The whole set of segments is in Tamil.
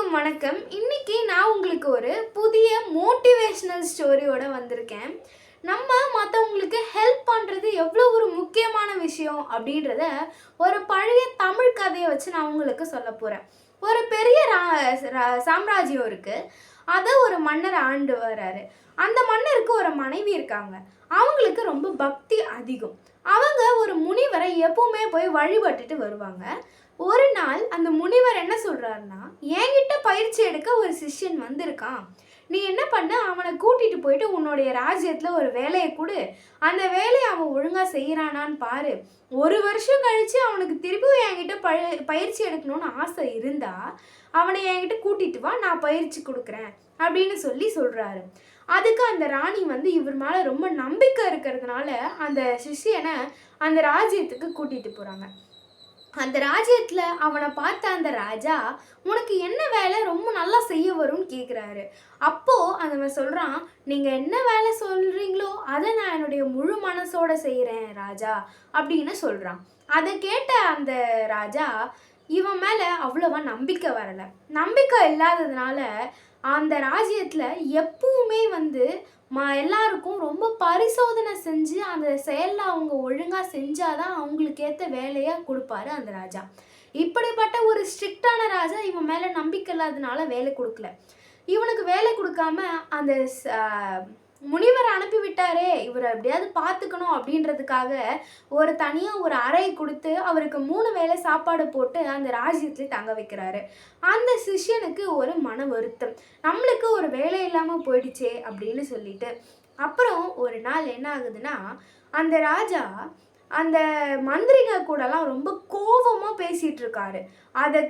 அனைவருக்கும் வணக்கம். இன்னைக்கு நான் உங்களுக்கு ஒரு புதிய மோட்டிவேஷனல் ஸ்டோரியோட வந்திருக்கேன். நம்ம மற்றவங்களுக்கு ஹெல்ப் பண்ணுறது எவ்வளோ ஒரு முக்கியமான விஷயம் அப்படின்றத ஒரு பழைய தமிழ் கதையை வச்சு நான் உங்களுக்கு சொல்ல போகிறேன். ஒரு பெரிய சாம்ராஜ்யம் இருக்குது. அதை ஒரு மன்னர் ஆண்டு வர்றாரு. அந்த மன்னருக்கு ஒரு மனைவி இருக்காங்க. அவங்களுக்கு ரொம்ப பக்தி அதிகம். அவங்க ஒரு முனிவரை எப்பவுமே போய் வழிபட்டுட்டு வருவாங்க. ஒரு நாள் அந்த முனிவர் என்ன சொல்றாருன்னா, என்கிட்ட பயிற்சி எடுக்க ஒரு சிஷ்யன் வந்திருக்கான். நீ என்ன பண்ண, அவனை கூட்டிட்டு போயிட்டு உன்னுடைய ராஜ்யத்துல ஒரு வேலையை கொடு. அந்த வேலையை அவன் ஒழுங்கா செய்யறானான்னு பாரு. ஒரு வருஷம் கழிச்சு அவனுக்கு திருப்பியும் என்கிட்ட பயிற்சி எடுக்கணும்னு ஆசை இருந்தா அவனை என்கிட்ட கூட்டிட்டு வா, நான் பயிற்சி கொடுக்குறேன் அப்படின்னு சொல்றாரு. அதுக்கு அந்த ராணி இவர் மேல ரொம்ப நம்பிக்கை இருக்கிறதுனால அந்த சிஷ்யனை அந்த ராஜ்யத்துக்கு கூட்டிட்டு போறாங்க. அந்த ராஜ்யத்துல அவனை பார்த்த அந்த ராஜா, உனக்கு என்ன வேலை ரொம்ப நல்லா செய்ய வரும்னு கேட்குறாரு. அப்போ அவன் சொல்றான், நீங்க என்ன வேலை சொல்றீங்களோ அதை நான் என்னுடைய முழு மனசோட செய்யறேன் ராஜா அப்படின்னு சொல்றான். அதை கேட்ட அந்த ராஜா இவன் மேல அவ்வளவா நம்பிக்கை வரல. நம்பிக்கை இல்லாததுனால அந்த ராஜ்யத்துல எப்பவுமே எல்லாருக்கும் ரொம்ப பரிசோதனை செஞ்சு அந்த செயலில் அவங்க ஒழுங்காக செஞ்சாதான் அவங்களுக்கு ஏற்ற வேலையாக கொடுப்பாரு அந்த ராஜா. இப்படிப்பட்ட ஒரு ஸ்ட்ரிக்டான ராஜா இவன் மேலே நம்பிக்கை இல்லாததுனால வேலை கொடுக்கல. இவனுக்கு வேலை கொடுக்காம அந்த முனிவர் அனுப்பி விட்டாரே, இவரை எப்படியாவது பார்த்துக்கணும் அப்படின்றதுக்காக ஒரு தனியாக ஒரு அறை கொடுத்து அவருக்கு 3 வேளை சாப்பாடு போட்டு அந்த ராஜ்யத்துல தங்க வைக்கிறாரு. அந்த சிஷ்யனுக்கு ஒரு மன வருத்தம், நம்மளுக்கு ஒரு வேலை இல்லாமல் போயிடுச்சே அப்படின்னு சொல்லிட்டு. அப்புறம் ஒரு நாள் என்ன ஆகுதுன்னா, அந்த ராஜா அந்த மந்திரிங்க கூடலாம் ரொம்ப கோபமாக பேசிட்டு இருக்காரு. அதை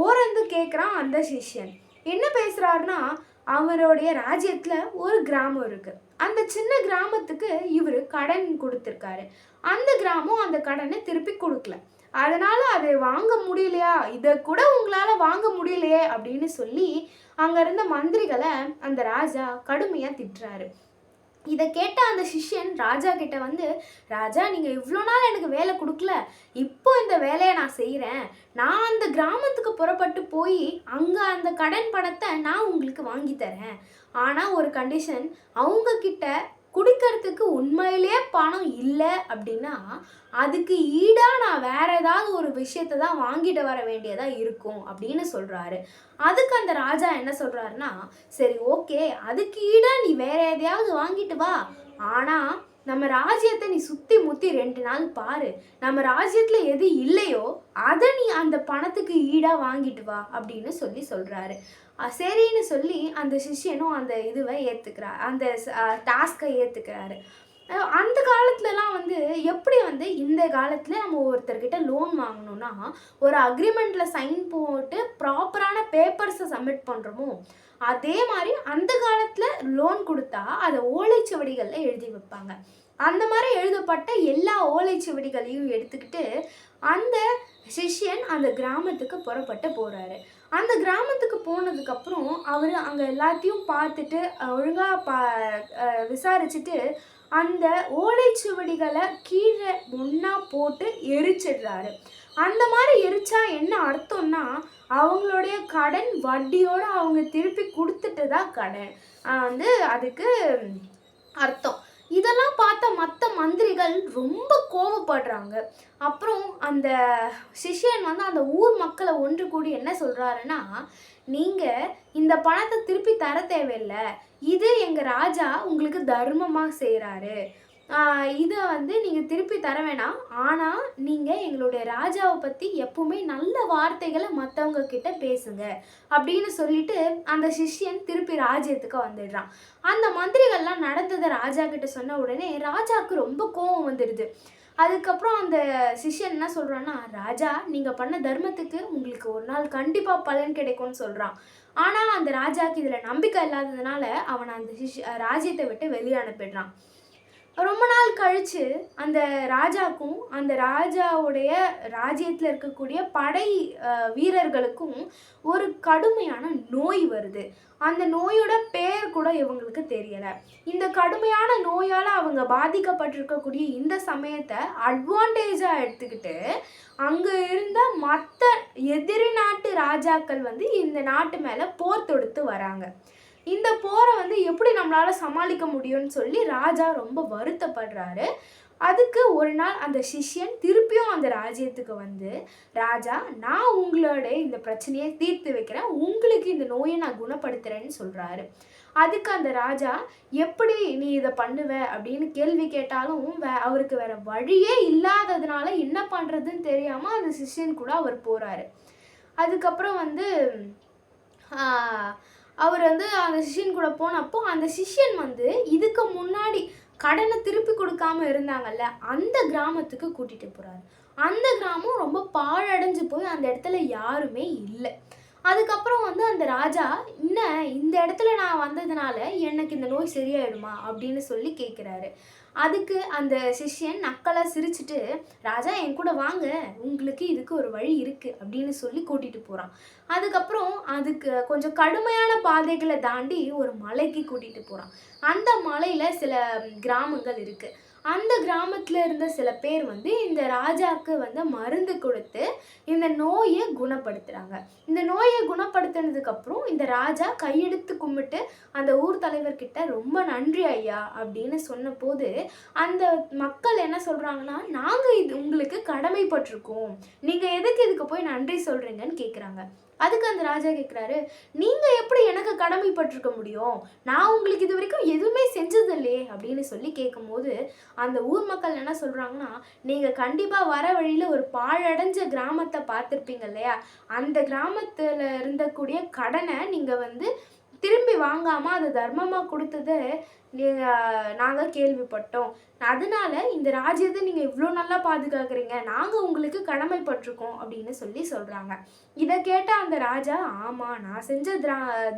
ஓரந்து கேட்குறான் அந்த சிஷ்யன். என்ன பேசுறாருன்னா, அவருடைய ராஜ்யத்துல ஒரு கிராமம் இருக்கு. அந்த சின்ன கிராமத்துக்கு இவர் கடன் கொடுத்துருக்காரு. அந்த கிராமம் அந்த கடனை திருப்பி கொடுக்கல. அதனால அதை வாங்க முடியலையா, இதை கூட உங்களால வாங்க முடியலையே அப்படின்னு சொல்லி அங்க இருந்த மந்திரிகளை அந்த ராஜா கடுமையா திட்டுறாரு. இதை கேட்ட அந்த சிஷ்யன் ராஜா கிட்ட ராஜா, நீங்கள் இவ்வளோ நாள் எனக்கு வேலை கொடுக்கல, இப்போ இந்த வேலையை நான் செய்கிறேன். நான் அந்த கிராமத்துக்கு புறப்பட்டு போய் அங்கே அந்த கடன் பணத்தை நான் உங்களுக்கு வாங்கி தரேன். ஆனால் ஒரு கண்டிஷன், அவங்க கிட்ட குடிக்கிறதுக்கு உண்மையிலேயே பணம் இல்லை அப்படின்னா அதுக்கு ஈடாக நான் வேற ஏதாவது ஒரு விஷயத்தை தான் வாங்கிட்டு வர வேண்டியதாக இருக்கும் அப்படின்னு சொல்கிறாரு. அதுக்கு அந்த ராஜா என்ன சொல்கிறாருன்னா, சரி ஓகே, அதுக்கு ஈடாக நீ வேற எதையாவது வாங்கிட்டு வா, ஆனால் நம்ம ராஜ்யத்தை நீ சுற்றி முற்றி 2 நாள் பாரு. நம்ம ராஜ்யத்தில் எது இல்லையோ அதை நீ அந்த பணத்துக்கு ஈடாக வாங்கிட்டு வா அப்படின்னு சொல்கிறாரு. சரின்னு சொல்லி அந்த சிஷ்யனும் அந்த இதுவை ஏற்றுக்கிறார், அந்த டாஸ்கை ஏற்றுக்கிறாரு. அந்த காலத்துலலாம் எப்படி இந்த காலத்தில் நம்ம ஒருத்தர்கிட்ட லோன் வாங்கணும்னா ஒரு அக்ரிமெண்ட்டில் சைன் போட்டு ப்ராப்பரான பேப்பர்ஸை சப்மிட் பண்ணுறோமோ அதே மாதிரி அந்த காலத்தில் லோன் கொடுத்தா அதை ஓலைச்சுவடிகளில் எழுதி வைப்பாங்க. அந்த மாதிரி எழுதப்பட்ட எல்லா ஓலைச்சுவடிகளையும் எடுத்துக்கிட்டு அந்த சிஷ்யன் அந்த கிராமத்துக்கு புறப்பட்டு போகிறாரு. அந்த கிராமத்துக்கு போனதுக்கப்புறம் அவர் அங்கே எல்லாத்தையும் பார்த்துட்டு ஒழுங்காக விசாரிச்சுட்டு அந்த ஓலைச்சுவடிகளை கீழே ஒன்றா போட்டு எரிச்சிடுறாரு. அந்த மாதிரி எரிச்சா என்ன அர்த்தம்னா, அவங்களுடைய கடன் வட்டியோடு அவங்க திருப்பி கொடுத்துட்டு தான் கடன் அதுக்கு அர்த்தம். இதெல்லாம் பார்த்த மற்ற மந்திரிகள் ரொம்ப கோவப்படுறாங்க. அப்புறம் அந்த சிஷ்யன் அந்த ஊர் மக்களை ஒன்று கூடி என்ன சொல்கிறாருன்னா, நீங்கள் இந்த பணத்தை திருப்பி தர தேவையில்லை, இது எங்கள் ராஜா உங்களுக்கு தர்மமாக செய்கிறாரு, இதை நீங்கள் திருப்பி தர வேணாம், ஆனால் நீங்கள் எங்களுடைய ராஜாவை பற்றி எப்பவுமே நல்ல வார்த்தைகளை மற்றவங்க கிட்ட பேசுங்க அப்படின்னு சொல்லிட்டு அந்த சிஷ்யன் திருப்பி ராஜ்யத்துக்கு வந்துடுறான். அந்த மந்திரிகள்லாம் நடந்ததை ராஜா கிட்ட சொன்ன உடனே ராஜாவுக்கு ரொம்ப கோபம் வந்துடுது. அதுக்கப்புறம் அந்த சிஷ்யன் என்ன சொல்கிறான்னா, ராஜா, நீங்கள் பண்ண தர்மத்துக்கு உங்களுக்கு ஒரு நாள் கண்டிப்பாக பலன் கிடைக்கும்னு சொல்கிறான். ஆனால் அந்த ராஜாவுக்கு இதில் நம்பிக்கை இல்லாததுனால அவனை அந்த ராஜ்யத்தை விட்டு வெளியே அனுப்பிடுறான். ரொம்ப நாள் கழிச்சு அந்த ராஜாக்கும் அந்த ராஜாவுடைய ராஜ்யத்தில் இருக்கக்கூடிய படை வீரர்களுக்கும் ஒரு கடுமையான நோய் வருது. அந்த நோயோட பேர் கூட இவங்களுக்கு தெரியலை. இந்த கடுமையான நோயால் அவங்க பாதிக்கப்பட்டிருக்கக்கூடிய இந்த சமயத்தை அட்வான்டேஜாக எடுத்துக்கிட்டு அங்கே இருந்த மற்ற எதிரி நாட்டு ராஜாக்கள் இந்த நாட்டு மேலே போர் தொடுத்து வராங்க. இந்த போரை எப்படி நம்மளால் சமாளிக்க முடியும்னு சொல்லி ராஜா ரொம்ப வருத்தப்படுறாரு. அதுக்கு ஒரு நாள் அந்த சிஷ்யன் திருப்பியும் அந்த ராஜ்யத்துக்கு ராஜா, நான் உங்களோட இந்த பிரச்சனையை தீர்த்து வைக்கிறேன், உங்களுக்கு இந்த நோயை நான் குணப்படுத்துகிறேன்னு சொல்கிறாரு. அதுக்கு அந்த ராஜா, எப்படி நீ இதை பண்ணுவ அப்படின்னு கேள்வி கேட்டாலும் அவருக்கு வேற வழியே இல்லாததுனால என்ன பண்ணுறதுன்னு தெரியாமல் அந்த சிஷ்யன் கூட அவர் போகிறாரு. அதுக்கப்புறம் அவர் அந்த சிஷ்யன் கூட போனப்போ அந்த சிஷ்யன் இதுக்கு முன்னாடி கடனை திருப்பி கொடுக்காம இருந்தாங்கல்ல, அந்த கிராமத்துக்கு கூட்டிகிட்டு போகிறாரு. அந்த கிராமம் ரொம்ப பாழடைஞ்சு போய் அந்த இடத்துல யாருமே இல்லை. அதுக்கப்புறம் அந்த ராஜா, என்ன இந்த இடத்துல நான் வந்ததுனால எனக்கு இந்த நோய் சரியாயிடுமா அப்படின்னு சொல்லி கேட்குறாரு. அதுக்கு அந்த சிஷ்யன் நக்கலாக சிரிச்சுட்டு, ராஜா என் கூட வாங்க, உங்களுக்கு இதுக்கு ஒரு வழி இருக்குது அப்படின்னு சொல்லி கூட்டிகிட்டு போகிறான். அதுக்கப்புறம் அதுக்கு கொஞ்சம் கடுமையான பாதைகளை தாண்டி ஒரு மலைக்கு கூட்டிகிட்டு போகிறான். அந்த மலையில் சில கிராமங்கள் இருக்குது. அந்த கிராமத்தில் இருந்த சில பேர் இந்த ராஜாவுக்கு மருந்து கொடுத்து இந்த நோயை குணப்படுத்துகிறாங்க. இந்த நோயை குணப்படுத்தினதுக்கப்புறம் இந்த ராஜா கையெடுத்து கும்பிட்டு அந்த ஊர் தலைவர்கிட்ட ரொம்ப நன்றி ஐயா அப்படின்னு சொன்ன போது அந்த மக்கள் என்ன சொல்கிறாங்கன்னா, நாங்கள் இது உங்களுக்கு கடமைப்பட்டிருக்கோம், நீங்கள் எதுக்கு இதுக்கு போய் நன்றி சொல்கிறீங்கன்னு கேட்குறாங்க. அதுக்கு அந்த ராஜா கேட்குறாரு, நீங்கள் எப்படி எனக்கு கடமைப்பட்டிருக்க முடியும், நான் உங்களுக்கு இது வரைக்கும் எதுவுமே செஞ்சதில்லையே அப்படின்னு சொல்லி கேட்கும்போது அந்த ஊர் மக்கள் என்ன சொல்கிறாங்கன்னா, நீங்கள் கண்டிப்பாக வர வழியில் ஒரு பாழடைஞ்ச கிராமத்தை பார்த்துருப்பீங்க இல்லையா, அந்த கிராமத்தில் இருந்தக்கூடிய கடனை நீங்கள் திரும்பி வாங்காமல் அதை தர்மமாக கொடுத்ததை நாங்கள் கேள்விப்பட்டோம். அதனால இந்த ராஜ்யத்தை நீங்கள் இவ்வளோ நல்லா பாதுகாக்கிறீங்க, நாங்கள் உங்களுக்கு கடமைப்பட்டிருக்கோம் அப்படின்னு சொல்லி சொல்கிறாங்க. இதை கேட்ட அந்த ராஜா, ஆமாம் நான் செஞ்ச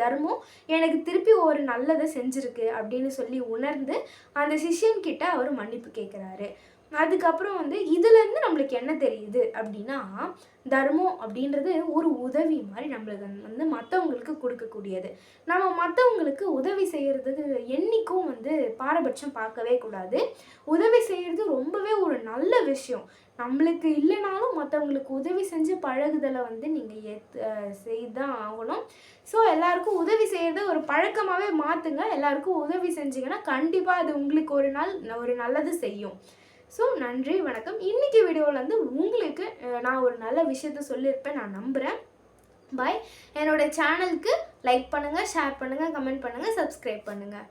தர்மம் எனக்கு திருப்பி ஒரு நல்லதை செஞ்சுருக்கு அப்படின்னு சொல்லி உணர்ந்து அந்த சிஷ்யன்கிட்ட அவர் மன்னிப்பு கேட்குறாரு. அதுக்கப்புறம் இதுலேருந்து நம்மளுக்கு என்ன தெரியுது அப்படின்னா, தர்மம் அப்படின்றது ஒரு உதவி மாதிரி நம்மளுக்கு மற்றவங்களுக்கு கொடுக்கக்கூடியது. நம்ம மற்றவங்களுக்கு உதவி செய்கிறதுக்கு என்றைக்கும் பாரபட்சம் பார்க்கவே கூடாது. உதவி செய்கிறது ரொம்பவே ஒரு நல்ல விஷயம். நம்மளுக்கு இல்லைனாலும் மற்றவங்களுக்கு உதவி செஞ்சு பழகுதலை நீங்கள் செய்து தான் ஆகணும். ஸோ எல்லாருக்கும் உதவி செய்கிறத ஒரு பழக்கமாகவே மாற்றுங்க. எல்லாருக்கும் உதவி செஞ்சிங்கன்னா கண்டிப்பாக அது உங்களுக்கு ஒரு நல்லது செய்யும். ஸோ நன்றி, வணக்கம். இன்றைக்கி வீடியோவில் உங்களுக்கு நான் ஒரு நல்ல விஷயத்த சொல்லியிருப்பேன் நான் நம்புகிறேன். பாய். என்னோடய சேனலுக்கு லைக் பண்ணுங்கள், ஷேர் பண்ணுங்கள், கமெண்ட் பண்ணுங்கள், சப்ஸ்கிரைப் பண்ணுங்கள்.